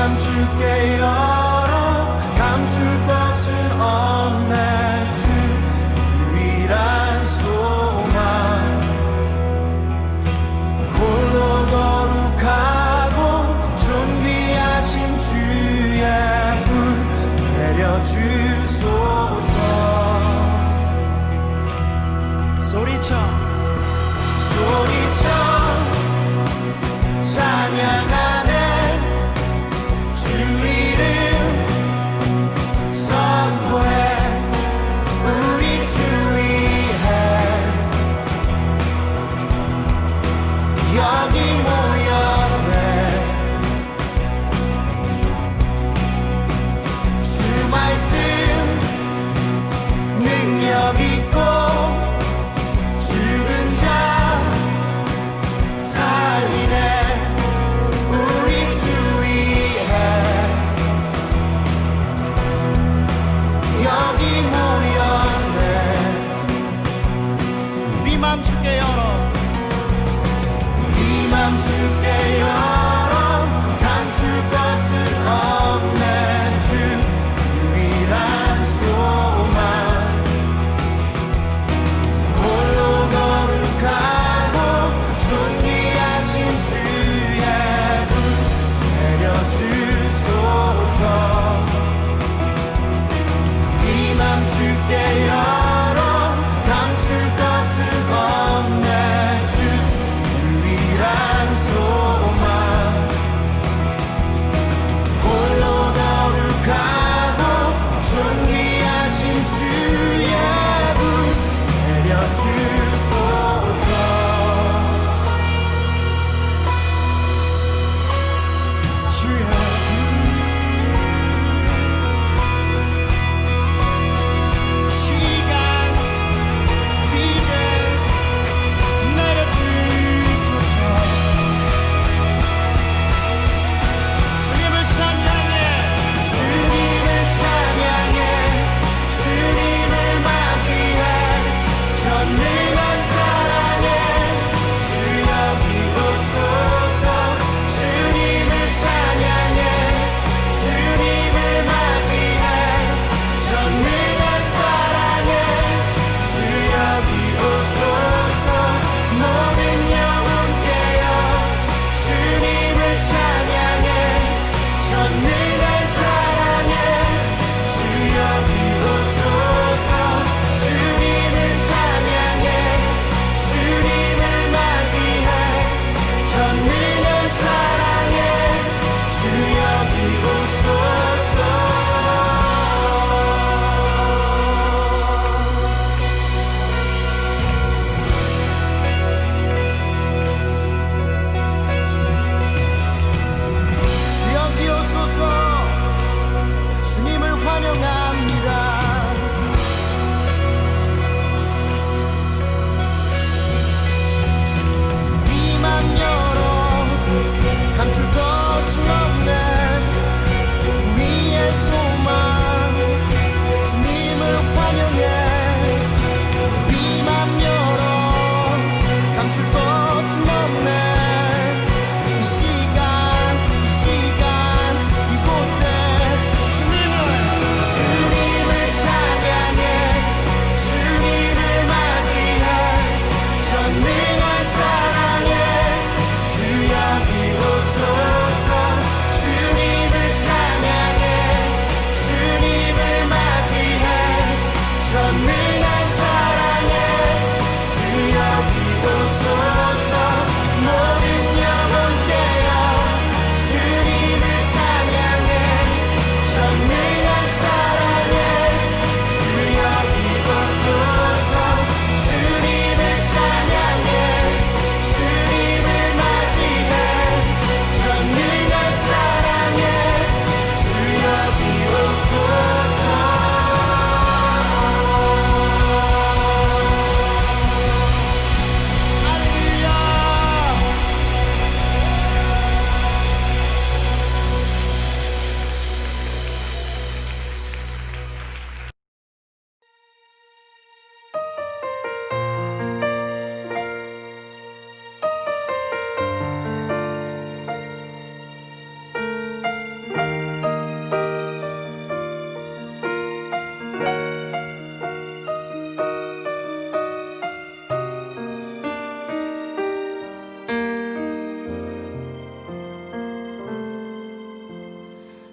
맘 주께 열어 감출 것은 없네 주 유일한 소망 홀로 거룩하고 존귀하신 주의 분 내려주소서 소리쳐 찬양하네 주 이름 선포해 우리 주 위해 여기 모였네 주 말씀 능력 있고 죽은 자 살리네 우리 주 위해 여기 모였네 우리 맘 주께 열어 우리 맘 주께 열어 감출 것은 없네 주 유일한 소망 홀로 거룩하고 존귀하신 주의 분 내려주소서 이 맘 주께 열어 감출 것은 없네 주 유일한 소망 홀로 거룩하고 존귀하신 주의 분 내려주소서 주여 시간 위에 내려주소서 주님을 찬양해 주님을 맞이해 전능한 사랑에 주 여기 오소서 주님을 찬양해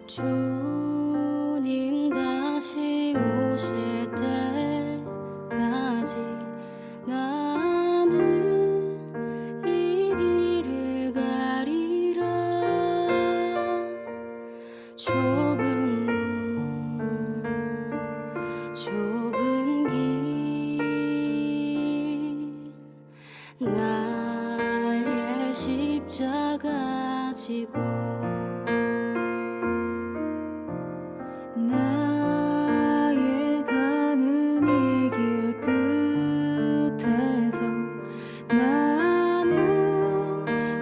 주님 다시 오실 때까지 나는 이 길을 가리라. 좁은 문 좁은 길 나의 십자가 지고 나의 가는 이 길 끝에서 나는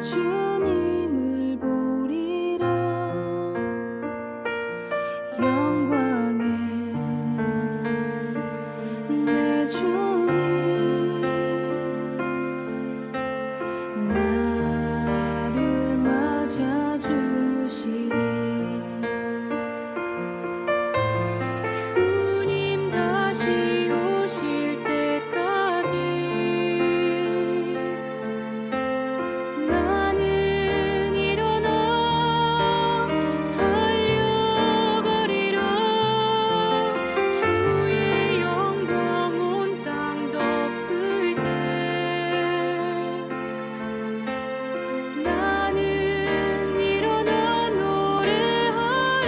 주님을 보리라. 영광의 내 주님 나를 맞아주시리. 주님 다시 오실 때까지 나는 일어나 달려가리라. 주의 영광 온 땅 덮을 때 나는 일어나 노래하리.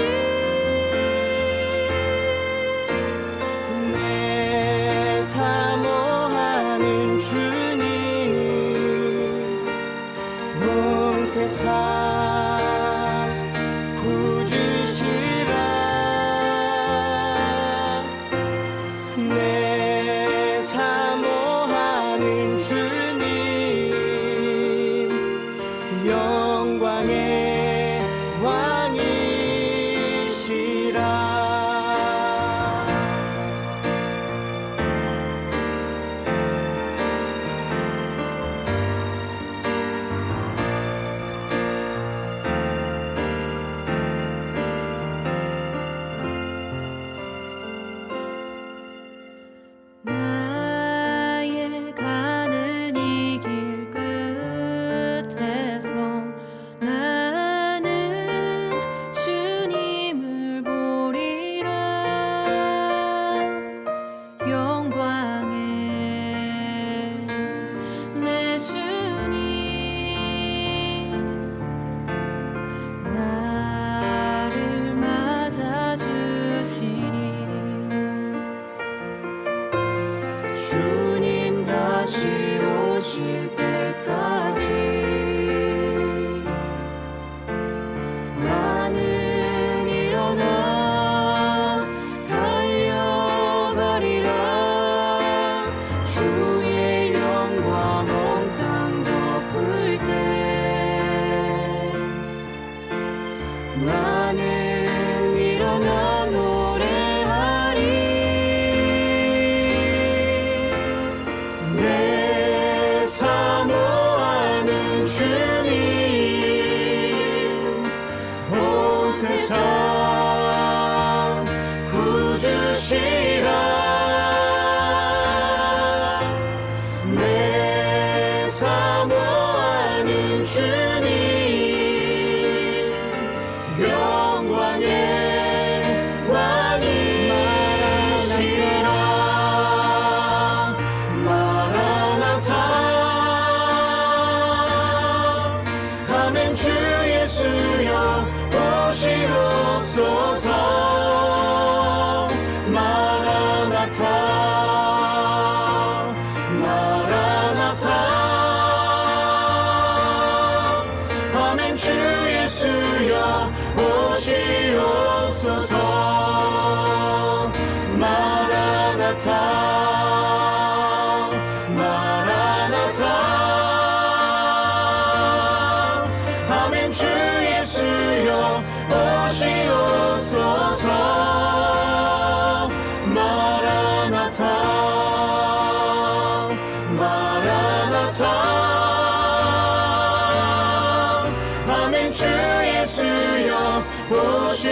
내 사모하는 주님 온 세상 구주시라. 내 사모하는 주님 영광의 왕이시라. 나의 가는 이 길 끝에서 나는 주님을 보리라. 영광의 내 주님 나를 맞아주시리. 주님 다시 오실 때까지 나는 일어나 달려가리라. 주의 영광 온 땅 덮을 때 나는 일어나 노래하리. 내 사모하는 주님 온 세상 구주시라. 내 사모하는 주님 영광의 왕이시라. 마라나타 아멘. 주 예수여 오시옵소서. 마라나타 마라나타 아멘. 주 예수여 오시옵소서. 마라나타 마라나타 아멘. 주 예수여 오시옵소서. 마라나타 마라나타 아멘. 주 예수여 오시옵소서.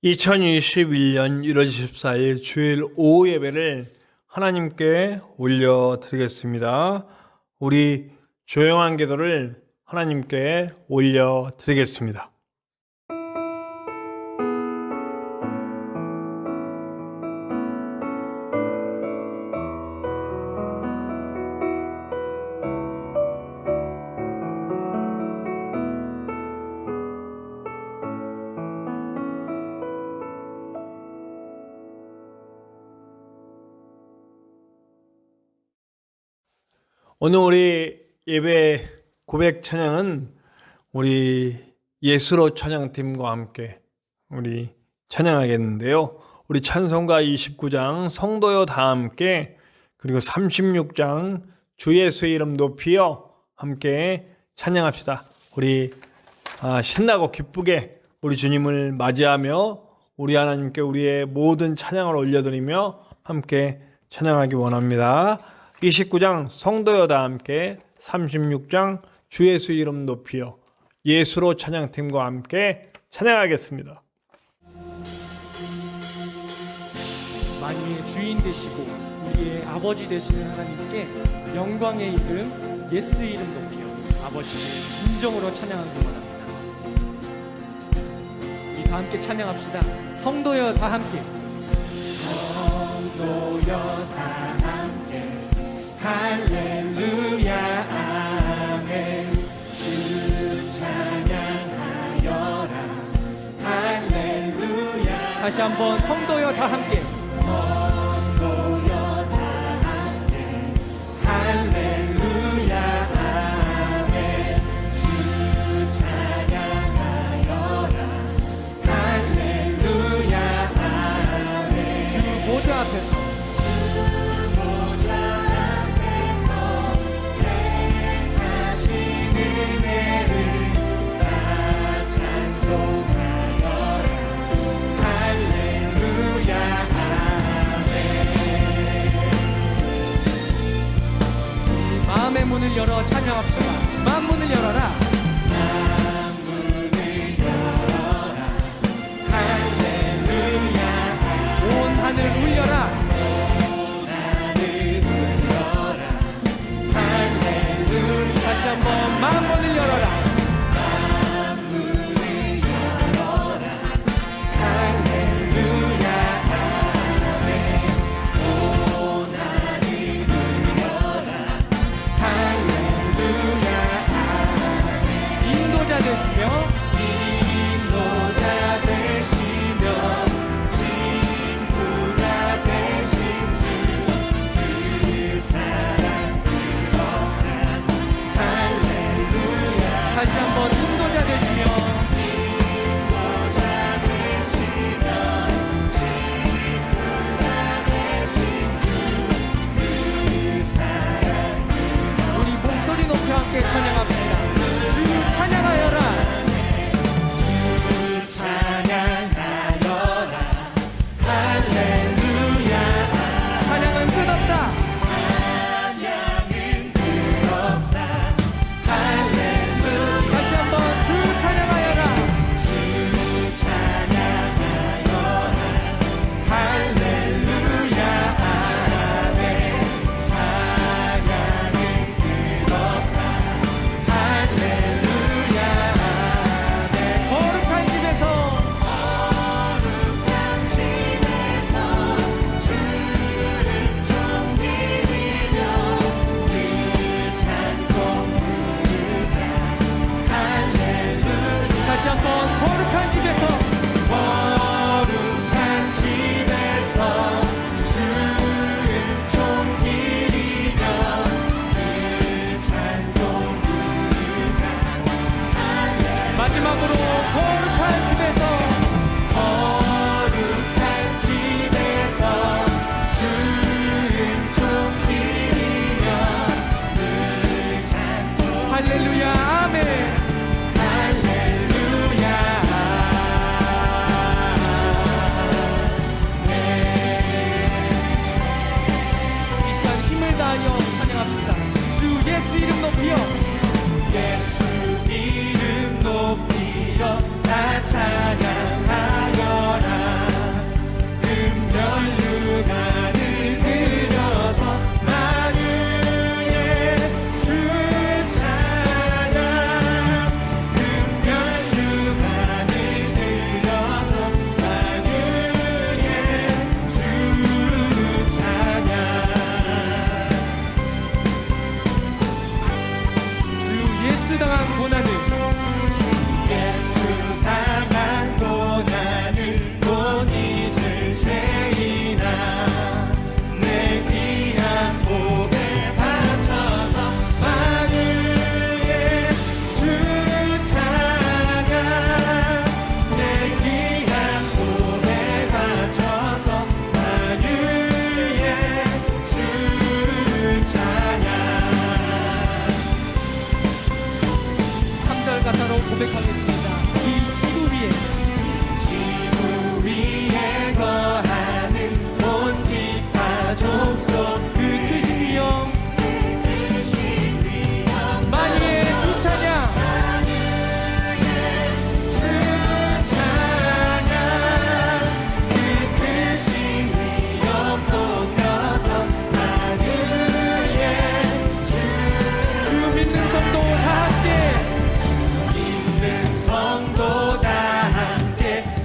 2021년 1월 24일 주일 오후 예배를 하나님께 올려드리겠습니다. 우리 조용한 기도를 하나님께 올려드리겠습니다. 오늘 우리 예배 고백 찬양은 우리 예수로 찬양팀과 함께 우리 찬양하겠는데요. 우리 찬송가 29장 성도여 다 함께, 그리고 36장 주 예수의 이름 높이여 함께 찬양합시다. 우리 신나고 기쁘게 우리 주님을 맞이하며 우리 하나님께 우리의 모든 찬양을 올려드리며 함께 찬양하기 원합니다. 29장 성도여 다 함께, 36장 주 예수 이름 높이여, 예수로 찬양팀과 함께 찬양하겠습니다. 만유의 주인 되시고 우리의 아버지 되시는 하나님께 영광의 이름 예수 이름 높이여 아버지를 진정으로 찬양하기 원합니다. 우리 다 함께 찬양합시다. 성도여 다 함께. 성도여 다 함께 할렐루야 아멘. 주 찬양하여라 할렐루야. 다시 한번 성도여 다 함께. 성도여 다 함께 할렐루야 아멘. 주 찬양하여라 할렐루야 아멘. 주 보좌 앞에서 할렐루야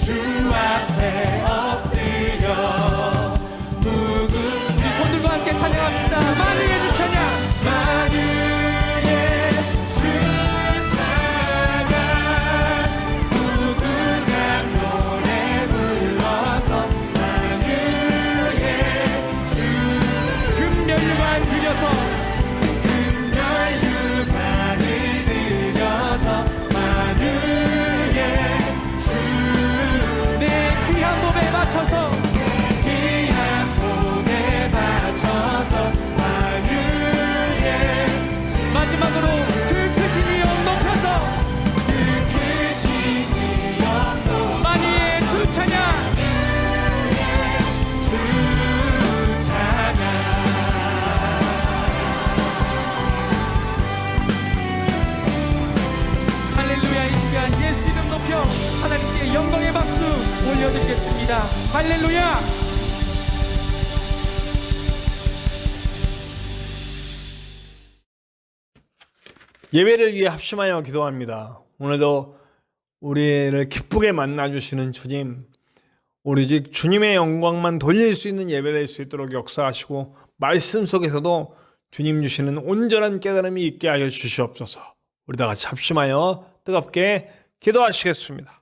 주 앞에 엎드려 우리 손들과 함께 찬양합시다. 만유의 주 찬양. 만유의 주 찬양 누군가 노래 불러서 만유의 주 금연류관 드려서 금연류관을 드려서 만유의 주 내 귀한 몸에 맞춰서 귀한 몸에 맞춰서 만유의 주 마지막으로 그 크신 이름 높여서 그 크신 이름 만유의 주 찬양. 주 찬양 할렐루야. 이 시간 예수 이름 높여 하나님께 영광의 박수 올려드리겠습니다. 할렐루야. 예배를 위해 합심하여 기도합니다. 오늘도 우리를 기쁘게 만나주시는 주님, 우리 집 주님의 영광만 돌릴 수 있는 예배 될 수 있도록 역사하시고 말씀 속에서도 주님 주시는 온전한 깨달음이 있게 하여 주시옵소서. 우리 다 같이 합심하여 뜨겁게 기도하시겠습니다.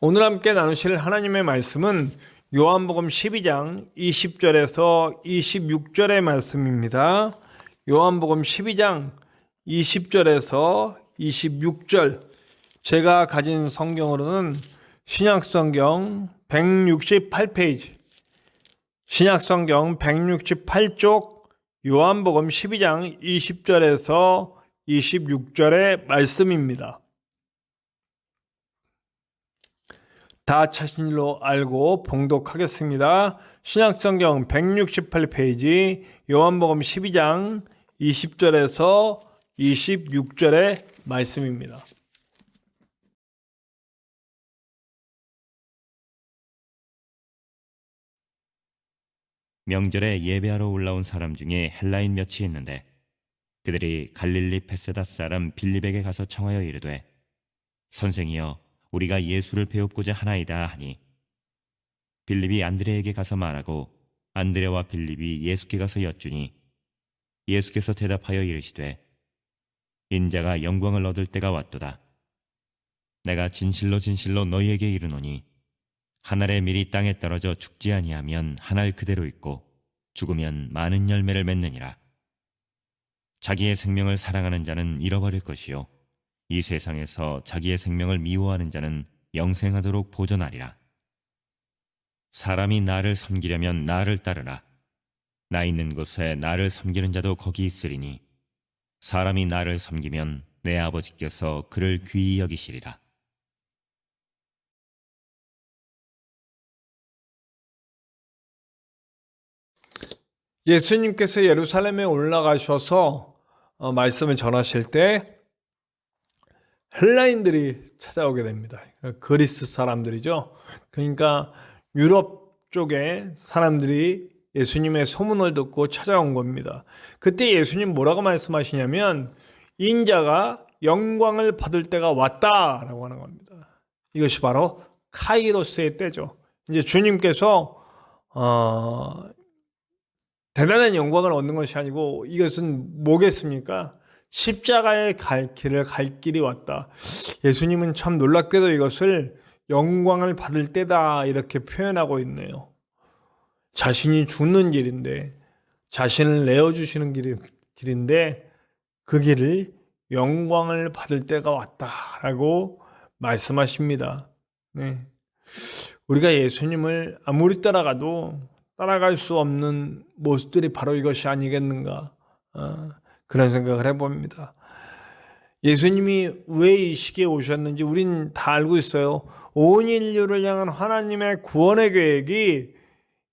오늘 함께 나누실 하나님의 말씀은 요한복음 12장 20절에서 26절의 말씀입니다. 요한복음 12장 20절에서 26절, 제가 가진 성경으로는 신약성경 168페이지, 신약성경 168쪽 요한복음 12장 20절에서 26절의 말씀입니다. 다 찾은 일로 알고 봉독하겠습니다. 신약성경 168페이지 요한복음 12장 20절에서 26절의 말씀입니다. 명절에 예배하러 올라온 사람 중에 헬라인 몇이 있는데 그들이 갈릴리 베세다 사람 빌립에게 가서 청하여 이르되 선생이여 우리가 예수를 배웁고자 하나이다 하니 빌립이 안드레에게 가서 말하고 안드레와 빌립이 예수께 가서 여쭈니 예수께서 대답하여 이르시되 인자가 영광을 얻을 때가 왔도다. 내가 진실로 진실로 너희에게 이르노니 한 알의 밀이 땅에 떨어져 죽지 아니하면 한 알 그대로 있고 죽으면 많은 열매를 맺느니라. 자기의 생명을 사랑하는 자는 잃어버릴 것이요 이 세상에서 자기의 생명을 미워하는 자는 영생하도록 보존하리라. 사람이 나를 섬기려면 나를 따르라. 나 있는 곳에 나를 섬기는 자도 거기 있으리니 사람이 나를 섬기면 내 아버지께서 그를 귀히 여기시리라. 예수님께서 예루살렘에 올라가셔서 말씀을 전하실 때 헬라인들이 찾아오게 됩니다. 그리스 사람들이죠. 그러니까 유럽 쪽에 사람들이 예수님의 소문을 듣고 찾아온 겁니다. 그때 예수님 뭐라고 말씀하시냐면 인자가 영광을 받을 때가 왔다라고 하는 겁니다. 이것이 바로 카이로스의 때죠. 이제 주님께서 대단한 영광을 얻는 것이 아니고 이것은 뭐겠습니까? 십자가의 길을 갈 길이 왔다. 예수님은 참 놀랍게도 이것을 영광을 받을 때다 이렇게 표현하고 있네요. 자신이 죽는 길인데, 자신을 내어주시는 길인데 그 길을 영광을 받을 때가 왔다라고 말씀하십니다. 네. 우리가 예수님을 아무리 따라가도 따라갈 수 없는 모습들이 바로 이것이 아니겠는가, 그런 생각을 해봅니다. 예수님이 왜 이 시기에 오셨는지 우린 다 알고 있어요. 온 인류를 향한 하나님의 구원의 계획이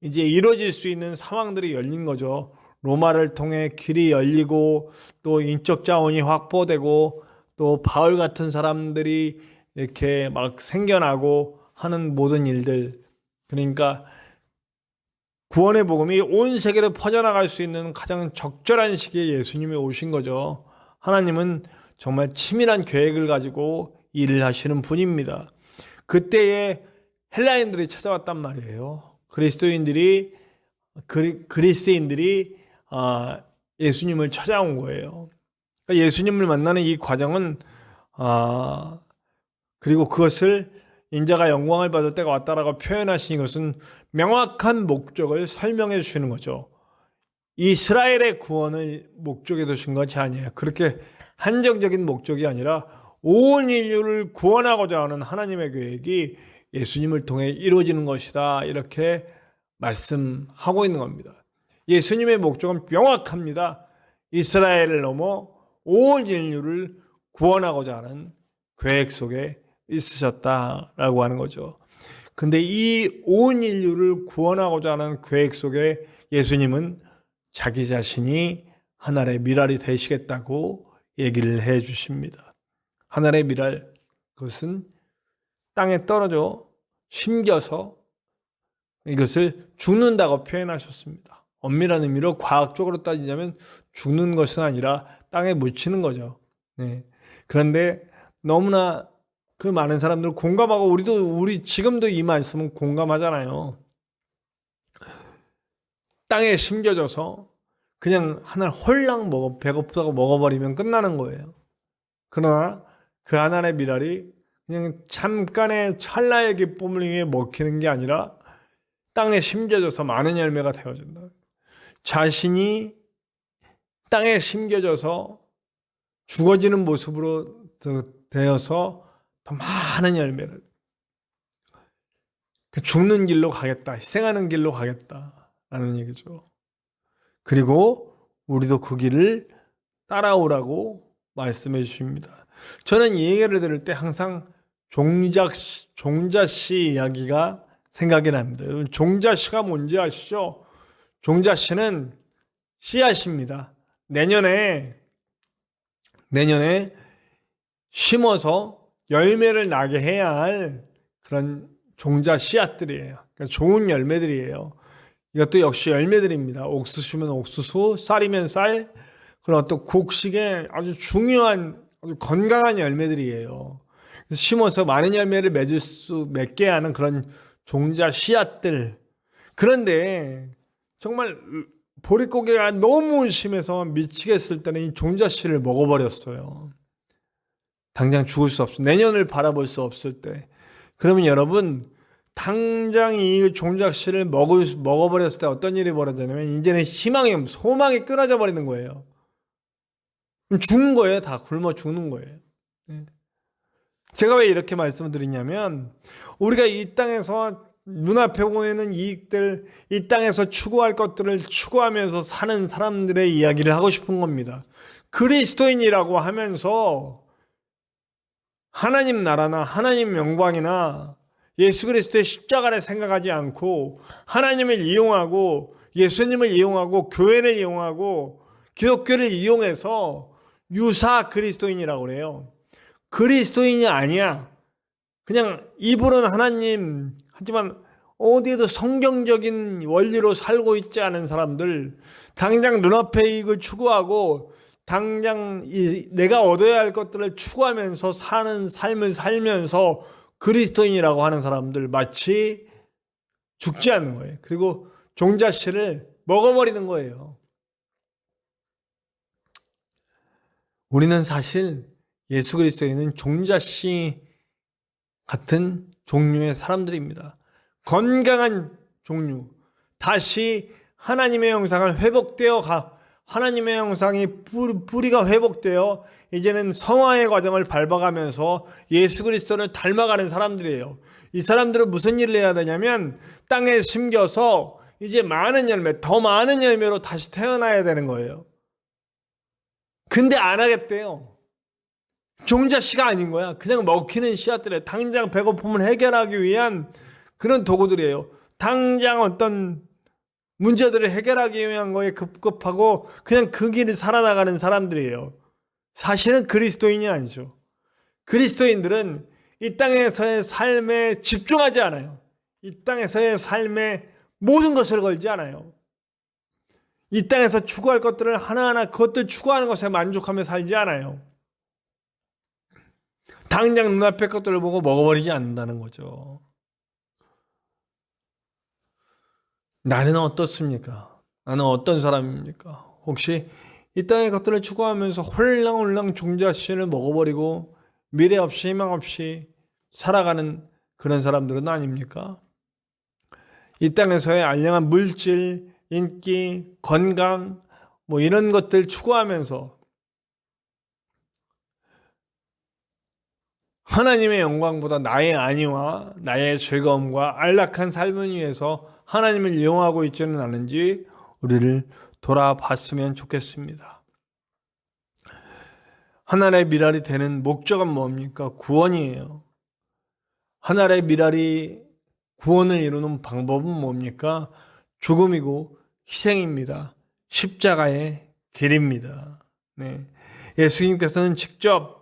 이제 이루어질 수 있는 상황들이 열린 거죠. 로마를 통해 길이 열리고 또 인적 자원이 확보되고 또 바울 같은 사람들이 이렇게 막 생겨나고 하는 모든 일들, 그러니까 구원의 복음이 온 세계로 퍼져나갈 수 있는 가장 적절한 시기에 예수님이 오신 거죠. 하나님은 정말 치밀한 계획을 가지고 일을 하시는 분입니다. 그때에 헬라인들이 찾아왔단 말이에요. 그리스도인들이 그리스인들이 예수님을 찾아온 거예요. 그러니까 예수님을 만나는 이 과정은 그리고 그것을 인자가 영광을 받을 때가 왔다라고 표현하신 것은 명확한 목적을 설명해 주시는 거죠. 이스라엘의 구원을 목적에 두신 것이 아니에요. 그렇게 한정적인 목적이 아니라 온 인류를 구원하고자 하는 하나님의 계획이 예수님을 통해 이루어지는 것이다, 이렇게 말씀하고 있는 겁니다. 예수님의 목적은 명확합니다. 이스라엘을 넘어 온 인류를 구원하고자 하는 계획 속에 있으셨다라고 하는 거죠. 근데 이 온 인류를 구원하고자 하는 계획 속에 예수님은 자기 자신이 하늘의 미랄이 되시겠다고 얘기를 해 주십니다. 하늘의 미랄, 그것은 땅에 떨어져 심겨서 이것을 죽는다고 표현하셨습니다. 엄밀한 의미로 과학적으로 따지자면 죽는 것은 아니라 땅에 묻히는 거죠. 네. 그런데 너무나 그 많은 사람들 공감하고 우리 지금도 이 말씀은 공감하잖아요. 땅에 심겨져서 그냥 하늘 홀랑 배고프다고 먹어버리면 끝나는 거예요. 그러나 그 하늘의 미랄이 그냥 잠깐의 찰나의 기쁨을 위해 먹히는 게 아니라 땅에 심겨져서 많은 열매가 되어진다. 자신이 땅에 심겨져서 죽어지는 모습으로 되어서 더 많은 열매를, 죽는 길로 가겠다, 희생하는 길로 가겠다라는 얘기죠. 그리고 우리도 그 길을 따라오라고 말씀해 주십니다. 저는 이 얘기를 들을 때 항상 종자씨 이야기가 생각이 납니다. 여러분, 종자씨가 뭔지 아시죠? 종자씨는 씨앗입니다. 내년에 심어서 열매를 나게 해야 할 그런 종자 씨앗들이에요. 그러니까 좋은 열매들이에요. 이것도 역시 열매들입니다. 옥수수면 옥수수, 쌀이면 쌀, 그런 어떤 곡식의 아주 중요한, 아주 건강한 열매들이에요. 그래서 심어서 많은 열매를 맺게 하는 그런 종자 씨앗들. 그런데 정말 보릿고개가 너무 심해서 미치겠을 때는 이 종자 씨를 먹어버렸어요. 당장 죽을 수 없어. 내년을 바라볼 수 없을 때. 그러면 여러분, 당장 이 종자씨를 먹어버렸을 때 어떤 일이 벌어지냐면 이제는 소망이 끊어져 버리는 거예요. 죽는 거예요. 다 굶어 죽는 거예요. 제가 왜 이렇게 말씀을 드리냐면, 우리가 이 땅에서 눈앞에 보이는 이익들, 이 땅에서 추구할 것들을 추구하면서 사는 사람들의 이야기를 하고 싶은 겁니다. 그리스도인이라고 하면서 하나님 나라나 하나님 영광이나 예수 그리스도의 십자가를 생각하지 않고 하나님을 이용하고 예수님을 이용하고 교회를 이용하고 기독교를 이용해서 유사 그리스도인이라고 그래요. 그리스도인이 아니야. 그냥 입으로는 하나님 하지만 어디에도 성경적인 원리로 살고 있지 않은 사람들, 당장 눈앞의 이익을 추구하고 당장 내가 얻어야 할 것들을 추구하면서 사는 삶을 살면서 그리스도인이라고 하는 사람들, 마치 죽지 않는 거예요. 그리고 종자씨를 먹어버리는 거예요. 우리는 사실 예수 그리스도에는 종자씨 같은 종류의 사람들입니다. 건강한 종류, 다시 하나님의 형상을 회복되어 하나님의 형상이 뿌리가 회복되어 이제는 성화의 과정을 밟아가면서 예수 그리스도를 닮아가는 사람들이에요. 이 사람들은 무슨 일을 해야 되냐면 땅에 심겨서 이제 많은 열매, 더 많은 열매로 다시 태어나야 되는 거예요. 근데 안 하겠대요. 종자씨가 아닌 거야. 그냥 먹히는 씨앗들이에요. 당장 배고픔을 해결하기 위한 그런 도구들이에요. 당장 어떤 문제들을 해결하기 위한 거에 급급하고 그냥 그 길을 살아나가는 사람들이에요. 사실은 그리스도인이 아니죠. 그리스도인들은 이 땅에서의 삶에 집중하지 않아요. 이 땅에서의 삶에 모든 것을 걸지 않아요. 이 땅에서 추구할 것들을 하나하나 그것들 추구하는 것에 만족하며 살지 않아요. 당장 눈앞의 것들을 보고 먹어버리지 않는다는 거죠. 나는 어떻습니까? 나는 어떤 사람입니까? 혹시 이 땅의 것들을 추구하면서 홀랑홀랑 종자씨를 먹어버리고 미래 없이 희망 없이 살아가는 그런 사람들은 아닙니까? 이 땅에서의 알량한 물질, 인기, 건강 뭐 이런 것들 추구하면서 하나님의 영광보다 나의 안위와 나의 즐거움과 안락한 삶을 위해서 하나님을 이용하고 있지는 않은지 우리를 돌아봤으면 좋겠습니다. 하나님의 미랄이 되는 목적은 뭡니까? 구원이에요. 하나님의 미랄이 구원을 이루는 방법은 뭡니까? 죽음이고 희생입니다. 십자가의 길입니다. 네. 예수님께서는 직접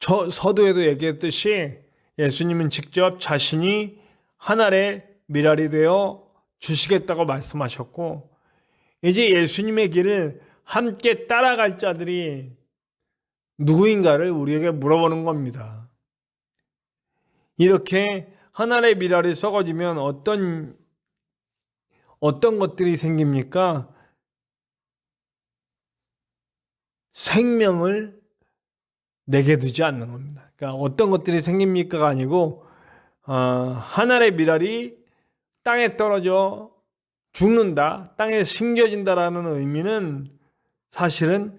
서두에도 얘기했듯이 예수님은 직접 자신이 하나님의 미랄이 되어 주시겠다고 말씀하셨고 이제 예수님의 길을 함께 따라갈 자들이 누구인가를 우리에게 물어보는 겁니다. 이렇게 하나님의 미랄이 썩어지면 어떤 것들이 생깁니까? 생명을 내게 두지 않는 겁니다. 그러니까 어떤 것들이 생깁니까가 아니고 하나님의 미랄이 땅에 떨어져 죽는다, 땅에 심겨진다라는 의미는 사실은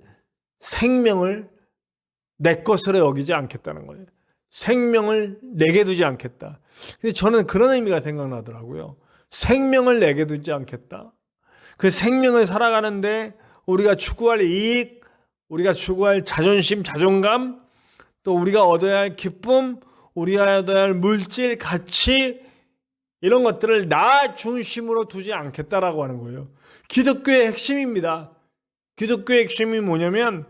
생명을 내 것으로 여기지 않겠다는 거예요. 생명을 내게 두지 않겠다. 근데 저는 그런 의미가 생각나더라고요. 생명을 내게 두지 않겠다. 그 생명을 살아가는데 우리가 추구할 이익, 우리가 추구할 자존심, 자존감, 또 우리가 얻어야 할 기쁨, 우리가 얻어야 할 물질, 가치 이런 것들을 나 중심으로 두지 않겠다라고 하는 거예요. 기독교의 핵심입니다. 기독교의 핵심이 뭐냐면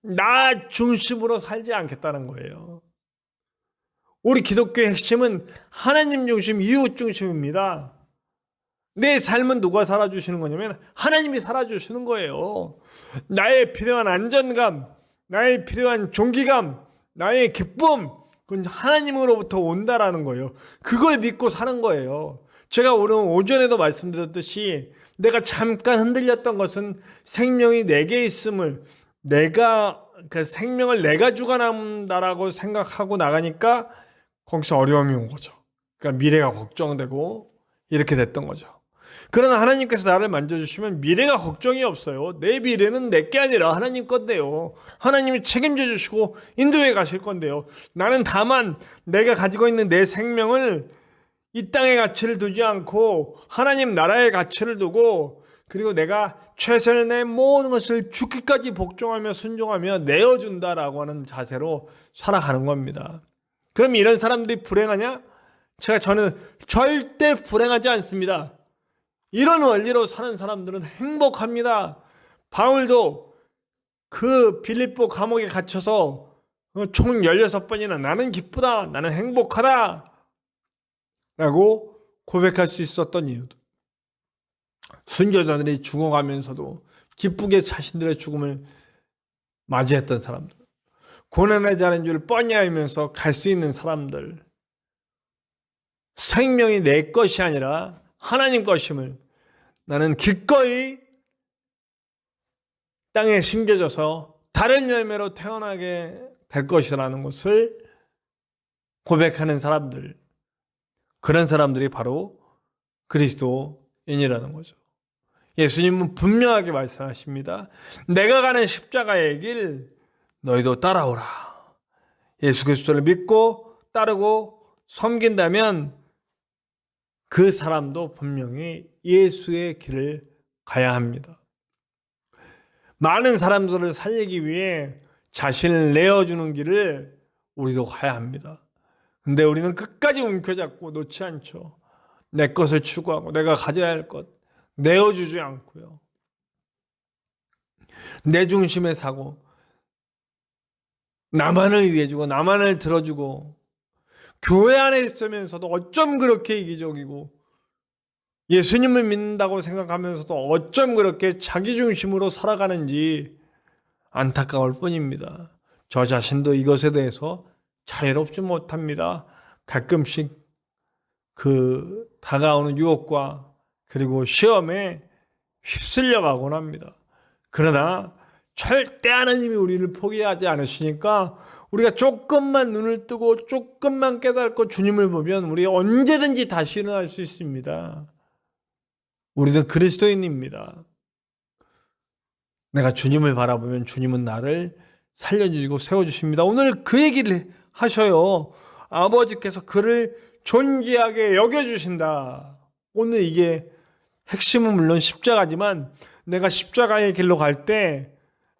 나 중심으로 살지 않겠다는 거예요. 우리 기독교의 핵심은 하나님 중심, 이웃 중심입니다. 내 삶은 누가 살아주시는 거냐면 하나님이 살아주시는 거예요. 나의 필요한 안전감, 나의 필요한 존귀감, 나의 기쁨, 그건 하나님으로부터 온다라는 거예요. 그걸 믿고 사는 거예요. 제가 오늘 오전에도 말씀드렸듯이 내가 잠깐 흔들렸던 것은 생명이 내게 있음을, 내가 그 생명을 내가 주관한다라고 생각하고 나가니까 거기서 어려움이 온 거죠. 그러니까 미래가 걱정되고 이렇게 됐던 거죠. 그러나 하나님께서 나를 만져주시면 미래가 걱정이 없어요. 내 미래는 내게 아니라 하나님 건데요. 하나님이 책임져 주시고 인도해 가실 건데요. 나는 다만 내가 가지고 있는 내 생명을 이 땅의 가치를 두지 않고 하나님 나라의 가치를 두고 그리고 내가 최선을 내 모든 것을 죽기까지 복종하며 순종하며 내어준다라고 하는 자세로 살아가는 겁니다. 그럼 이런 사람들이 불행하냐? 저는 절대 불행하지 않습니다. 이런 원리로 사는 사람들은 행복합니다. 바울도 그 빌립보 감옥에 갇혀서 총 16번이나 나는 기쁘다, 나는 행복하다 라고 고백할 수 있었던 이유도 순교자들이 죽어가면서도 기쁘게 자신들의 죽음을 맞이했던 사람들, 고난의 자리인 줄 뻔히 알면서 갈 수 있는 사람들, 생명이 내 것이 아니라 하나님 것임을, 나는 기꺼이 땅에 심겨져서 다른 열매로 태어나게 될 것이라는 것을 고백하는 사람들, 그런 사람들이 바로 그리스도인이라는 거죠. 예수님은 분명하게 말씀하십니다. 내가 가는 십자가의 길 너희도 따라오라. 예수 그리스도를 믿고 따르고 섬긴다면 그 사람도 분명히 예수의 길을 가야 합니다. 많은 사람들을 살리기 위해 자신을 내어주는 길을 우리도 가야 합니다. 근데 우리는 끝까지 움켜잡고 놓지 않죠. 내 것을 추구하고 내가 가져야 할 것 내어주지 않고요. 내 중심의 사고, 나만을 위해주고 나만을 들어주고, 교회 안에 있으면서도 어쩜 그렇게 이기적이고 예수님을 믿는다고 생각하면서도 어쩜 그렇게 자기중심으로 살아가는지 안타까울 뿐입니다. 저 자신도 이것에 대해서 자유롭지 못합니다. 가끔씩 그 다가오는 유혹과 그리고 시험에 휩쓸려 가곤 합니다. 그러나 절대 하나님이 우리를 포기하지 않으시니까 우리가 조금만 눈을 뜨고 조금만 깨닫고 주님을 보면 우리 언제든지 다시 일어날 수 있습니다. 우리는 그리스도인입니다. 내가 주님을 바라보면 주님은 나를 살려주시고 세워주십니다. 오늘 그 얘기를 하셔요. 아버지께서 그를 존귀하게 여겨주신다. 오늘 이게 핵심은 물론 십자가지만 내가 십자가의 길로 갈 때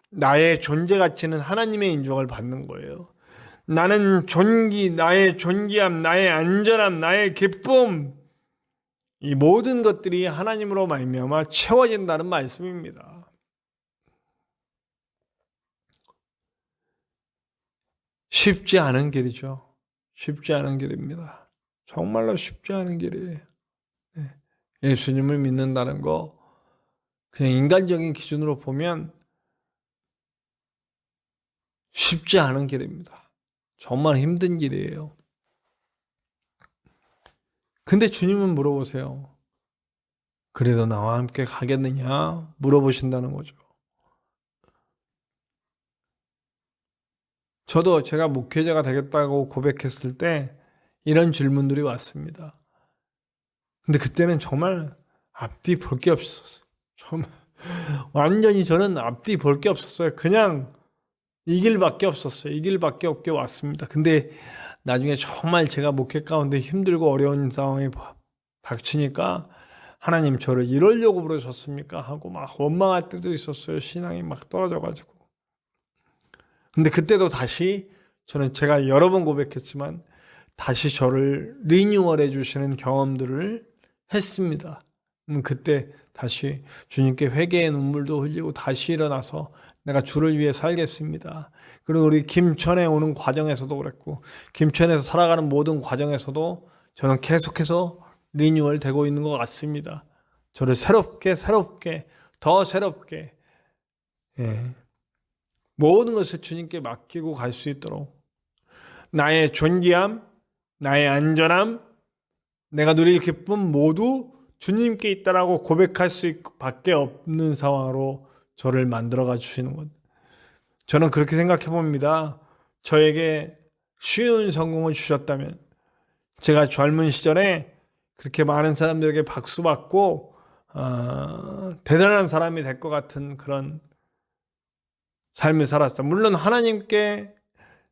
나의 존재 가치는 하나님의 인정을 받는 거예요. 나는 나의 존귀함, 나의 안전함, 나의 기쁨, 이 모든 것들이 하나님으로 말미암아 채워진다는 말씀입니다. 쉽지 않은 길이죠. 쉽지 않은 길입니다. 정말로 쉽지 않은 길이에요. 예수님을 믿는다는 거 그냥 인간적인 기준으로 보면 쉽지 않은 길입니다. 정말 힘든 길이에요. 근데 주님은 물어보세요. 그래도 나와 함께 가겠느냐? 물어보신다는 거죠. 저도 제가 목회자가 되겠다고 고백했을 때 이런 질문들이 왔습니다. 근데 그때는 정말 앞뒤 볼 게 없었어요. 정말 완전히 저는 앞뒤 볼 게 없었어요. 그냥 이 길밖에 없었어요. 이 길밖에 없게 왔습니다. 근데 나중에 정말 제가 목회 가운데 힘들고 어려운 상황이 닥치니까 하나님 저를 이러려고 부르셨습니까? 하고 막 원망할 때도 있었어요. 신앙이 막 떨어져가지고. 근데 그때도 다시 저는 제가 여러 번 고백했지만 다시 저를 리뉴얼해 주시는 경험들을 했습니다. 그때 다시 주님께 회개의 눈물도 흘리고 다시 일어나서 내가 주를 위해 살겠습니다. 그리고 우리 김천에 오는 과정에서도 그랬고 김천에서 살아가는 모든 과정에서도 저는 계속해서 리뉴얼 되고 있는 것 같습니다. 저를 새롭게 더 새롭게 모든 것을 주님께 맡기고 갈 수 있도록 나의 존귀함, 나의 안전함, 내가 누릴 기쁨 모두 주님께 있다라고 고백할 수 밖에 없는 상황으로 저를 만들어가 주시는 것. 저는 그렇게 생각해 봅니다. 저에게 쉬운 성공을 주셨다면 제가 젊은 시절에 그렇게 많은 사람들에게 박수 받고 대단한 사람이 될 것 같은 그런 삶을 살았어요. 물론 하나님께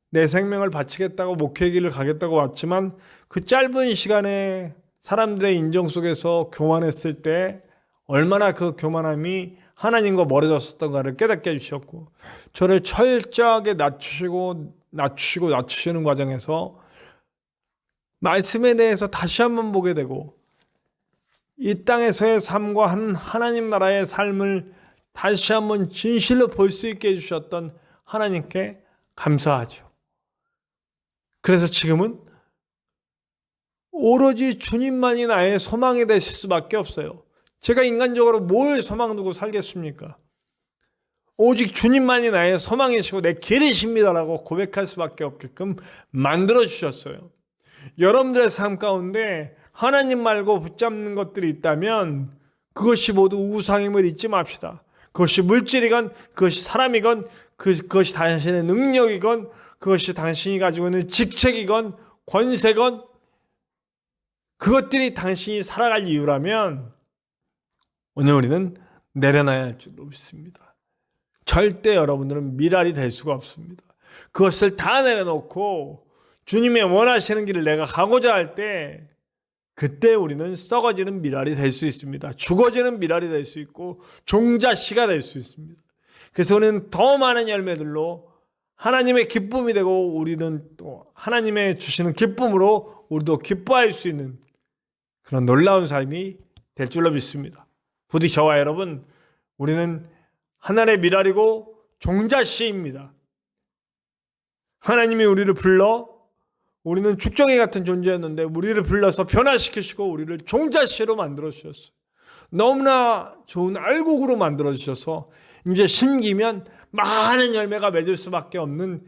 내 생명을 바치겠다고 목회길을 가겠다고 왔지만 그 짧은 시간에 사람들의 인정 속에서 교만했을 때 얼마나 그 교만함이 하나님과 멀어졌었던가를 깨닫게 해주셨고 저를 철저하게 낮추시는 과정에서 말씀에 대해서 다시 한번 보게 되고 이 땅에서의 삶과 하나님 나라의 삶을 다시 한번 진실로 볼 수 있게 해주셨던 하나님께 감사하죠. 그래서 지금은 오로지 주님만이 나의 소망이 되실 수밖에 없어요. 제가 인간적으로 뭘 소망 두고 살겠습니까? 오직 주님만이 나의 소망이시고 내 길이십니다라고 고백할 수밖에 없게끔 만들어주셨어요. 여러분들의 삶 가운데 하나님 말고 붙잡는 것들이 있다면 그것이 모두 우상임을 잊지 맙시다. 그것이 물질이건 그것이 사람이건 그것이 당신의 능력이건 그것이 당신이 가지고 있는 직책이건 권세건 그것들이 당신이 살아갈 이유라면 오늘 우리는 내려놔야 할 줄로 믿습니다. 절대 여러분들은 미랄이 될 수가 없습니다. 그것을 다 내려놓고 주님의 원하시는 길을 내가 가고자 할 때 그때 우리는 썩어지는 미랄이 될 수 있습니다. 죽어지는 미랄이 될 수 있고 종자씨가 될 수 있습니다. 그래서 우리는 더 많은 열매들로 하나님의 기쁨이 되고 우리는 또 하나님의 주시는 기쁨으로 우리도 기뻐할 수 있는 그런 놀라운 삶이 될 줄로 믿습니다. 부디 저와 여러분 우리는 하늘의 미랄이고 종자씨입니다. 하나님이 우리를 불러 우리는 죽정이 같은 존재였는데 우리를 불러서 변화시키시고 우리를 종자씨로 만들어주셨어요. 너무나 좋은 알곡으로 만들어주셔서 이제 심기면 많은 열매가 맺을 수밖에 없는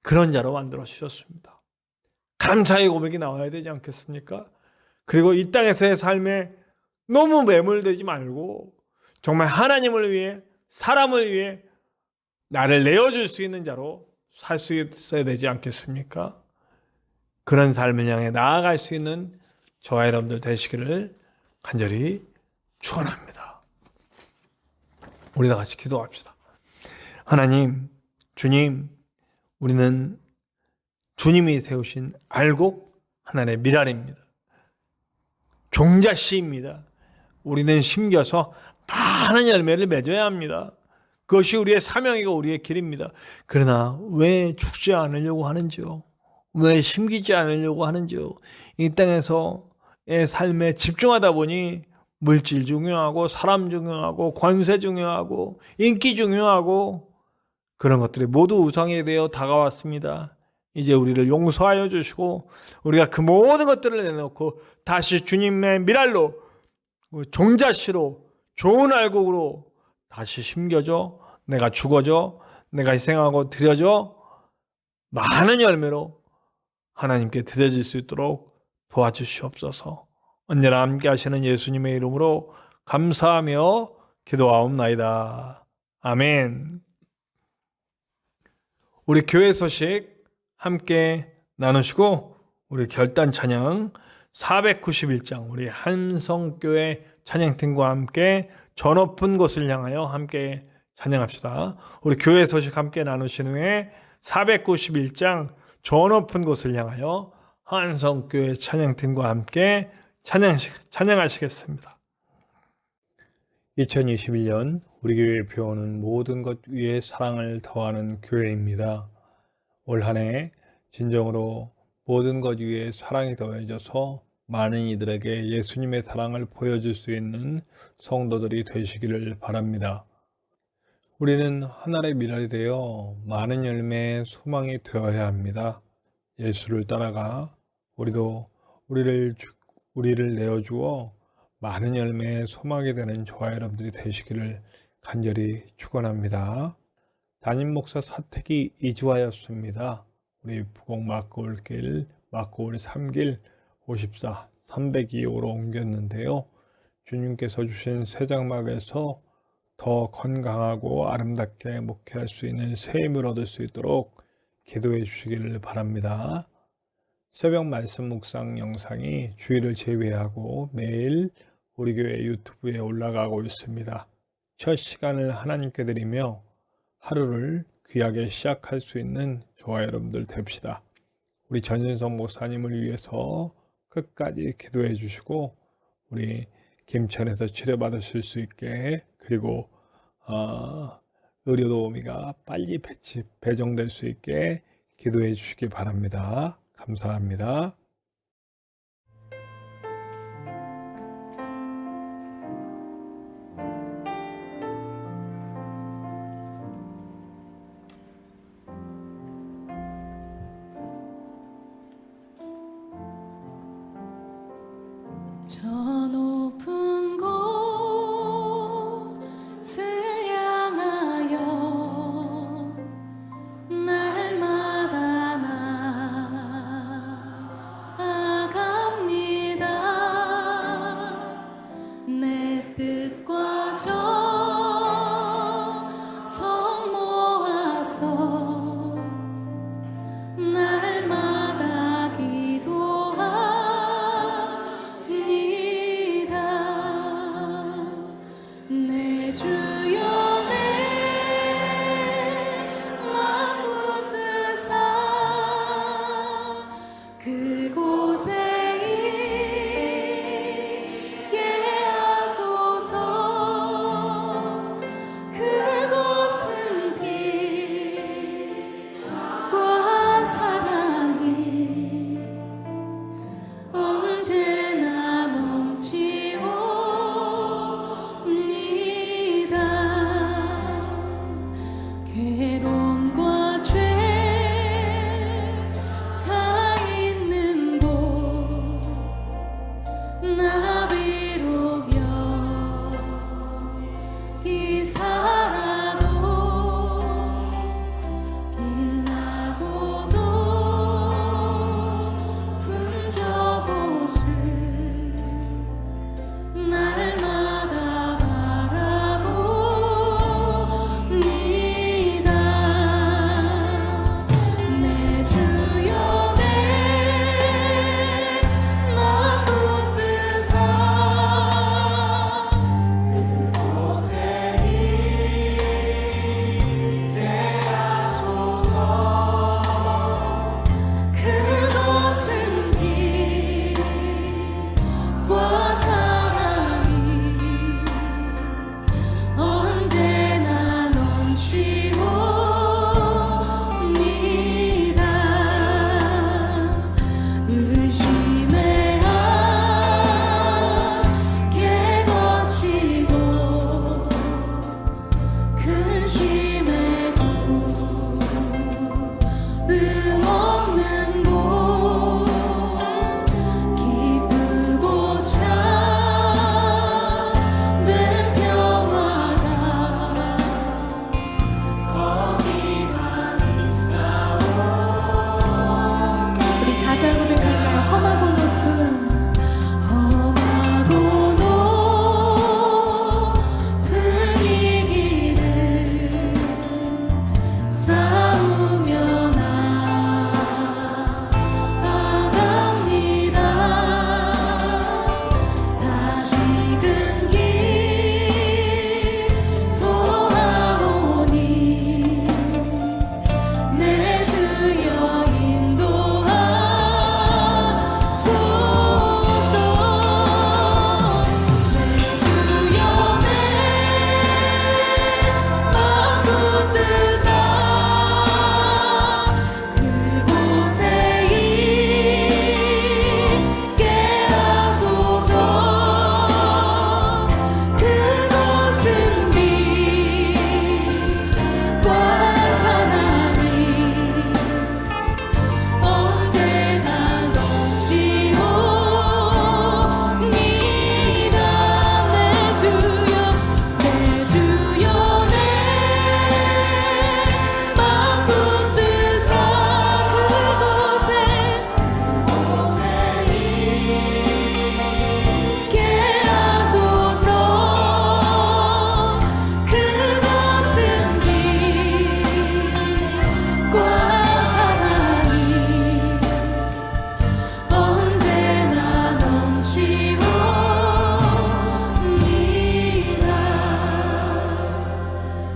그런 자로 만들어주셨습니다. 감사의 고백이 나와야 되지 않겠습니까? 그리고 이 땅에서의 삶에 너무 매몰되지 말고 정말 하나님을 위해 사람을 위해 나를 내어줄 수 있는 자로 살 수 있어야 되지 않겠습니까? 그런 삶을 향해 나아갈 수 있는 저와 여러분들 되시기를 간절히 축원합니다. 우리 다 같이 기도합시다. 하나님, 주님, 우리는 주님이 세우신 알곡 하나의 미랄입니다. 종자씨입니다. 우리는 심겨서 많은 열매를 맺어야 합니다. 그것이 우리의 사명이고 우리의 길입니다. 그러나 왜 죽지 않으려고 하는지요? 왜 심기지 않으려고 하는지요? 이 땅에서의 삶에 집중하다 보니 물질 중요하고 사람 중요하고 권세 중요하고 인기 중요하고 그런 것들이 모두 우상이 되어 다가왔습니다. 이제 우리를 용서하여 주시고 우리가 그 모든 것들을 내놓고 다시 주님의 미랄로 종자씨로 좋은 알곡으로 다시 심겨져 내가 죽어져 내가 희생하고 드려져 많은 열매로 하나님께 드려질 수 있도록 도와주시옵소서. 언제나 함께 하시는 예수님의 이름으로 감사하며 기도하옵나이다. 아멘. 우리 교회 소식 함께 나누시고 우리 결단 찬양 491장 우리 한성교회 찬양팀과 함께 저 높은 곳을 향하여 함께 찬양합시다. 우리 교회 소식 함께 나누신 후에 491장 저 높은 곳을 향하여 한성교회 찬양팀과 함께 찬양하시겠습니다. 2021년 우리 교회에 배우는 모든 것 위에 사랑을 더하는 교회입니다. 올 한 해 진정으로 모든 것 위에 사랑이 더해져서 많은 이들에게 예수님의 사랑을 보여줄 수 있는 성도들이 되시기를 바랍니다. 우리는 하늘의 미랄이 되어 많은 열매의 소망이 되어야 합니다. 예수를 따라가 우리도 우리를 내어주어 많은 열매의 소망이 되는 저와 여러분들이 되시기를 간절히 축원합니다. 담임 목사 사택이 이주하였습니다. 우리 부곡 막고올길 막고올 3길 54 302호로 옮겼는데요. 주님께서 주신 새 장막에서 더 건강하고 아름답게 목회할 수 있는 새 힘을 얻을 수 있도록 기도해 주시기를 바랍니다. 새벽 말씀 묵상 영상이 주일을 제외하고 매일 우리 교회 유튜브에 올라가고 있습니다. 첫 시간을 하나님께 드리며 하루를 귀하게 시작할 수 있는 저와 여러분들 됩시다. 우리 전진성 목사님을 위해서 끝까지 기도해 주시고 우리 김천에서 치료받으실 수 있게 그리고 의료도우미가 빨리 배정될 수 있게 기도해 주시기 바랍니다. 감사합니다. 저 높은 곳을 향하여 날마다 나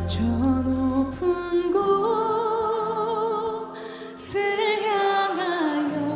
저 높은 곳을 향하여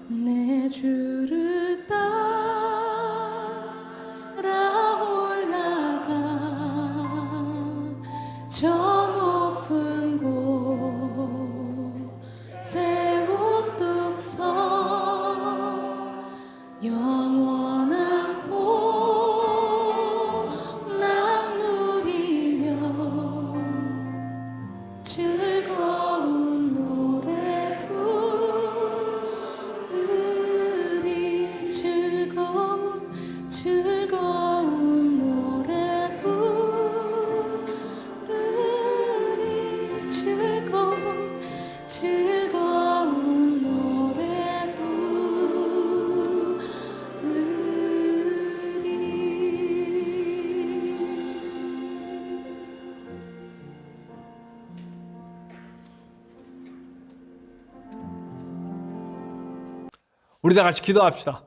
내 주를 따라 올라가 저 높은 곳에 우뚝 서 영원한 복락 누리며 즐거운 노래 부르리 즐거운 노래 부르리 즐거운 노래 부르리. 우리 다 같이 기도합시다.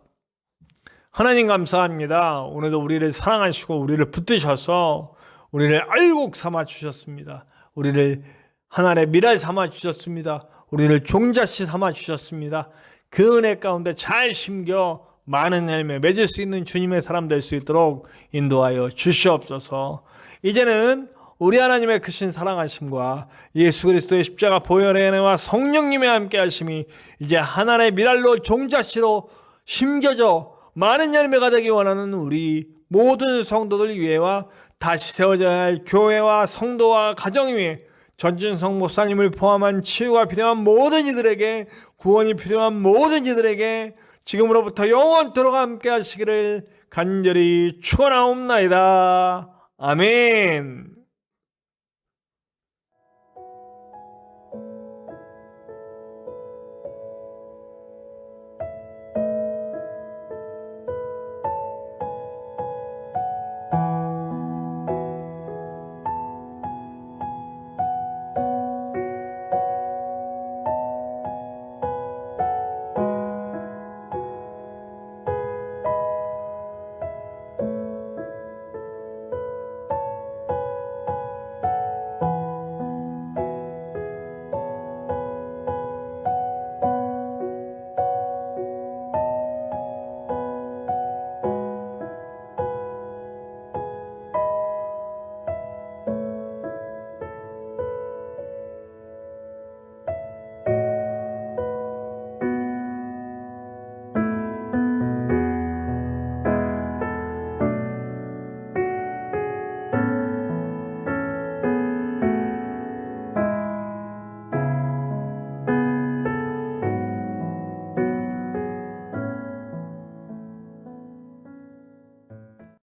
하나님 감사합니다. 오늘도 우리를 사랑하시고 우리를 붙드셔서 우리를 알곡 삼아 주셨습니다. 우리를 하나님의 미랄 삼아 주셨습니다. 우리를 종자씨 삼아 주셨습니다. 그 은혜 가운데 잘 심겨 많은 열매 맺을 수 있는 주님의 사람 될 수 있도록 인도하여 주시옵소서. 이제는 우리 하나님의 크신 사랑하심과 예수 그리스도의 십자가 보혈의 은혜와 성령님의 함께 하심이 이제 하나님의 미랄로 종자씨로 심겨져 많은 열매가 되기 원하는 우리 모든 성도들 위해와 다시 세워져야 할 교회와 성도와 가정 위에 전진성 목사님을 포함한 치유가 필요한 모든 이들에게, 구원이 필요한 모든 이들에게 지금으로부터 영원토록 함께 하시기를 간절히 축원하옵나이다. 아멘.